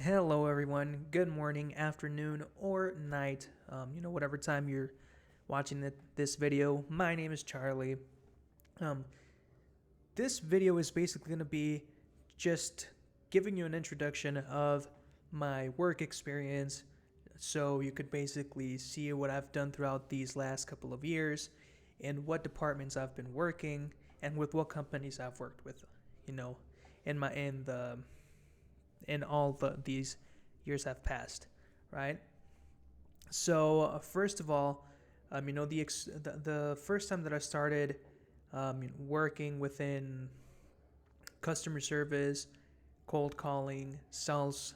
Hello, everyone. Good morning, afternoon, or night. Whatever time you're watching this video. My name is Charlie. Um, this video is basically going to be just giving you an introduction of my work experience so you could basically see what I've done throughout these last couple of years and what departments I've been working and with what companies I've worked with, you know, in all these years have passed, right? So first of all, the first time that I started working within customer service, cold calling, sales,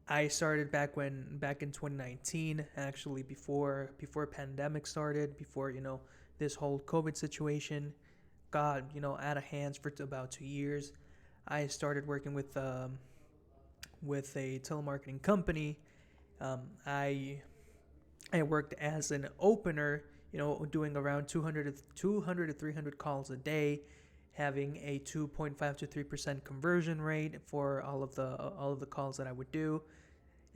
I started back in 2019, actually before pandemic started, before this whole COVID situation got out of hands for about 2 years. I started working with a telemarketing company. I worked as an opener, doing around 200 to 300 calls a day, having a 2.5 to 3% conversion rate for all of the calls that I would do.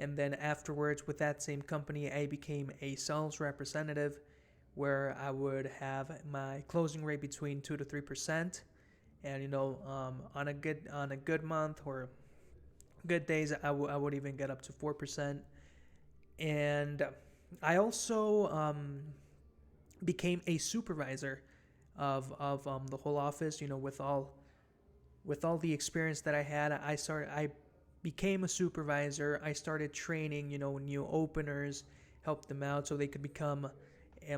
And then afterwards, with that same company, I became a sales representative, where I would have my closing rate between 2 to 3%, and on a good month or good days, I would even get up to 4%. And I also became a supervisor of the whole office. With all the experience that I had, I became a supervisor. I started training new openers, helped them out so they could become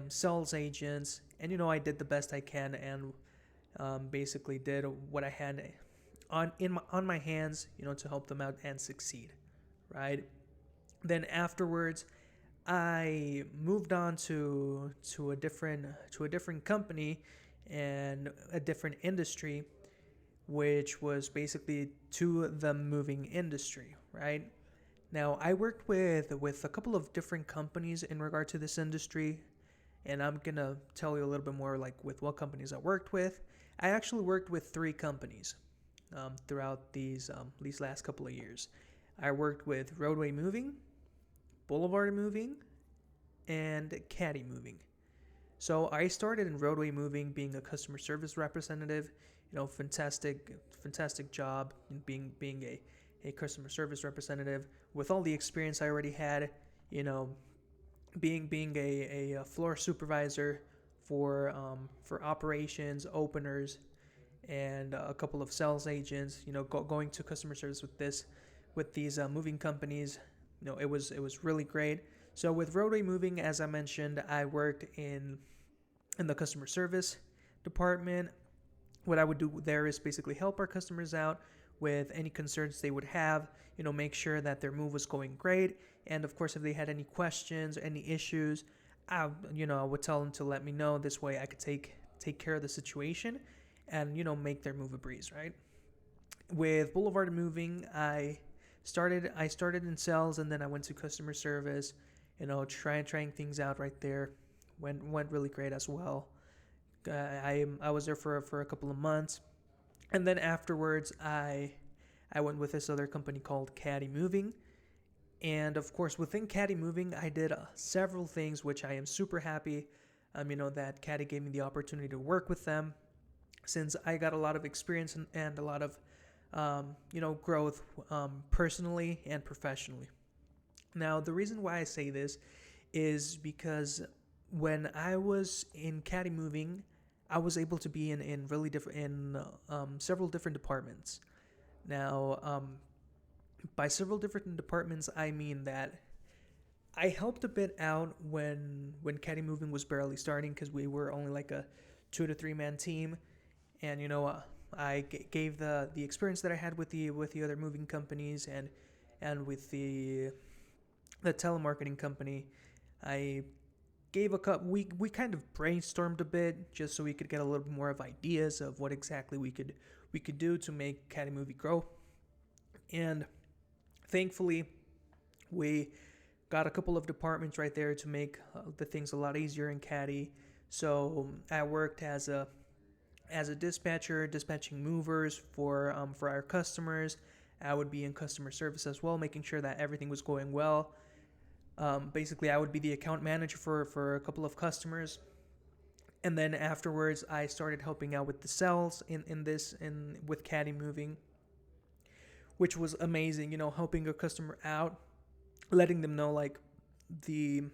sales agents, and I did the best I can, and basically did what I had on my hands, to help them out and succeed, right? Then afterwards, I moved on to a different company and a different industry, which was basically to the moving industry, right? Now, I worked with a couple of different companies in regard to this industry, and I'm gonna tell you a little bit more like with what companies I worked with. I actually worked with three companies throughout these last couple of years. I worked with Roadway Moving, Boulevard Moving, and Caddy Moving. So I started in Roadway Moving, being a customer service representative. Fantastic job being a customer service representative with all the experience I already had. You know, being a floor supervisor for operations, openers, and a couple of sales agents. Going to customer service with these moving companies. It was really great. So with Roadway Moving, as I mentioned, I worked in the customer service department. What I would do there is basically help our customers out with any concerns they would have, make sure that their move was going great. And of course, if they had any questions, any issues, I would tell them to let me know. This way I could take care of the situation and, make their move a breeze, right? With Boulevard Moving, I started in sales, and then I went to customer service, trying things out right there. Went really great as well. I was there for a couple of months, and then afterwards I went with this other company called Caddy Moving, and of course within Caddy Moving I did several things which I am super happy, that Caddy gave me the opportunity to work with them, since I got a lot of experience and a lot of growth, personally and professionally. Now, the reason why I say this is because when I was in Caddy Moving, I was able to be in really different in several different departments. Now, by several different departments, I mean that I helped a bit out when Caddy Moving was barely starting, because we were only like a 2 to 3 man team, and I gave the experience that I had with the other moving companies and with the telemarketing company. I gave a cut. We kind of brainstormed a bit just so we could get a little bit more of ideas of what exactly we could do to make Caddy Movie grow. And thankfully, we got a couple of departments right there to make the things a lot easier in Caddy. So I worked as a dispatcher, dispatching movers for our customers. I would be in customer service as well, making sure that everything was going well. Basically, I would be the account manager for a couple of customers. And then afterwards, I started helping out with the sales in with Caddy Moving, which was amazing. Helping a customer out, letting them know like the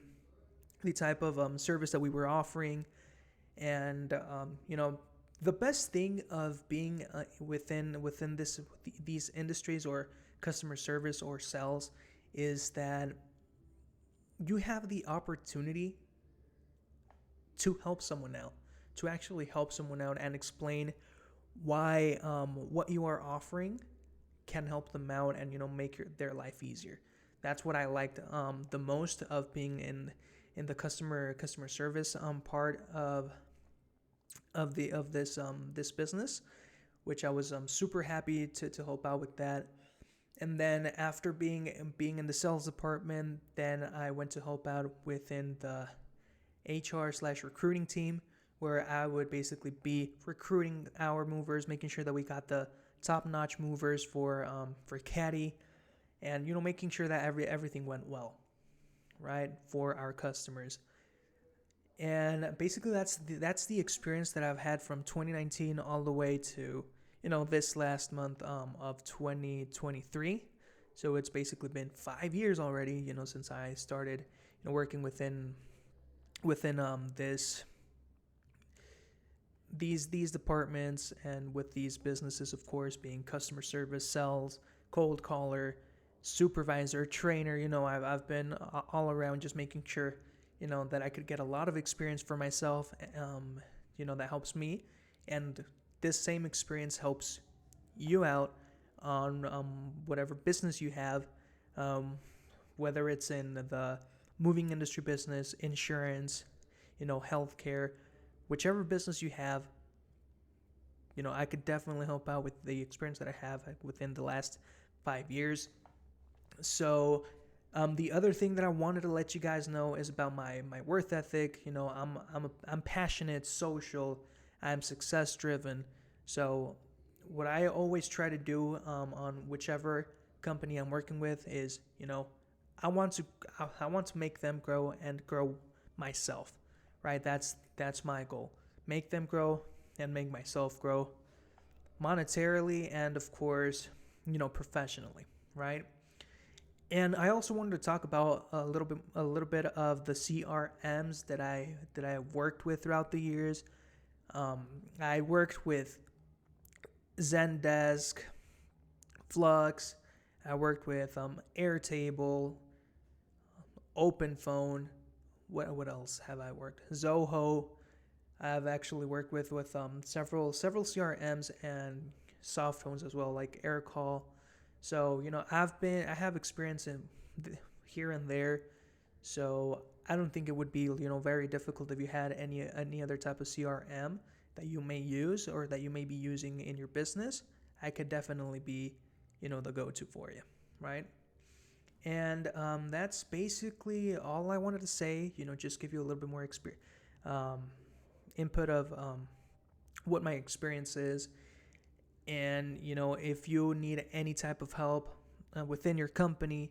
the type of service that we were offering, and the best thing of being within these industries or customer service or sales is that you have the opportunity to help someone out, to actually help someone out and explain why what you are offering can help them out and make their life easier. That's what I liked the most of being in the customer service part of this business, which I was super happy to help out with that. And then after being in the sales department, then I went to help out within the HR/recruiting team, where I would basically be recruiting our movers, making sure that we got the top-notch movers for Caddy, and making sure that everything went well, right, for our customers. And basically that's the experience that I've had from 2019 all the way to this last month of 2023. So it's basically been 5 years already, since I started working within these departments, and with these businesses, of course, being customer service, sales, cold caller, supervisor, trainer. I've been all around, just making sure that I could get a lot of experience for myself, that helps me, and this same experience helps you out on whatever business you have, whether it's in the moving industry business, insurance, healthcare, whichever business you have. I could definitely help out with the experience that I have within the last 5 years. So the other thing that I wanted to let you guys know is about my worth ethic. I'm passionate, social, I'm success driven. So what I always try to do on whichever company I'm working with is, I want to make them grow and grow myself, right? That's my goal. Make them grow and make myself grow monetarily and, of course, professionally, right? And I also wanted to talk about a little bit of the CRMs that I worked with throughout the years. I worked with Zendesk, Flux. I worked with Airtable, OpenPhone. What else have I worked? Zoho. I've actually worked with several CRMs and soft phones as well, like AirCall. So I have experience in here and there. So I don't think it would be very difficult if you had any other type of CRM that you may use or that you may be using in your business. I could definitely be the go-to for you, right? And that's basically all I wanted to say. Just give you a little bit more input of what my experience is. And if you need any type of help within your company,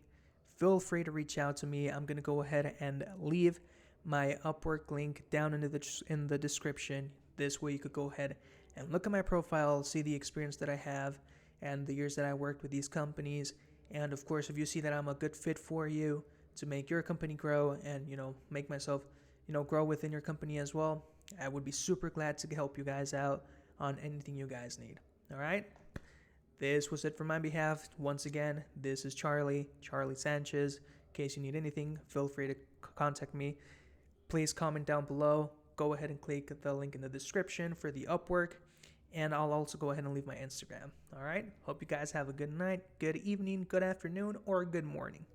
feel free to reach out to me. I'm gonna go ahead and leave my Upwork link down in the description. This way you could go ahead and look at my profile, see the experience that I have and the years that I worked with these companies. And of course, if you see that I'm a good fit for you to make your company grow and make myself grow within your company as well, I would be super glad to help you guys out on anything you guys need. All right, this was it from my behalf. Once again, this is Charlie Sanchez. In case you need anything, feel free to contact me. Please comment down below. Go ahead and click the link in the description for the Upwork, and I'll also go ahead and leave my Instagram. All right, hope you guys have a good night, good evening, good afternoon, or good morning.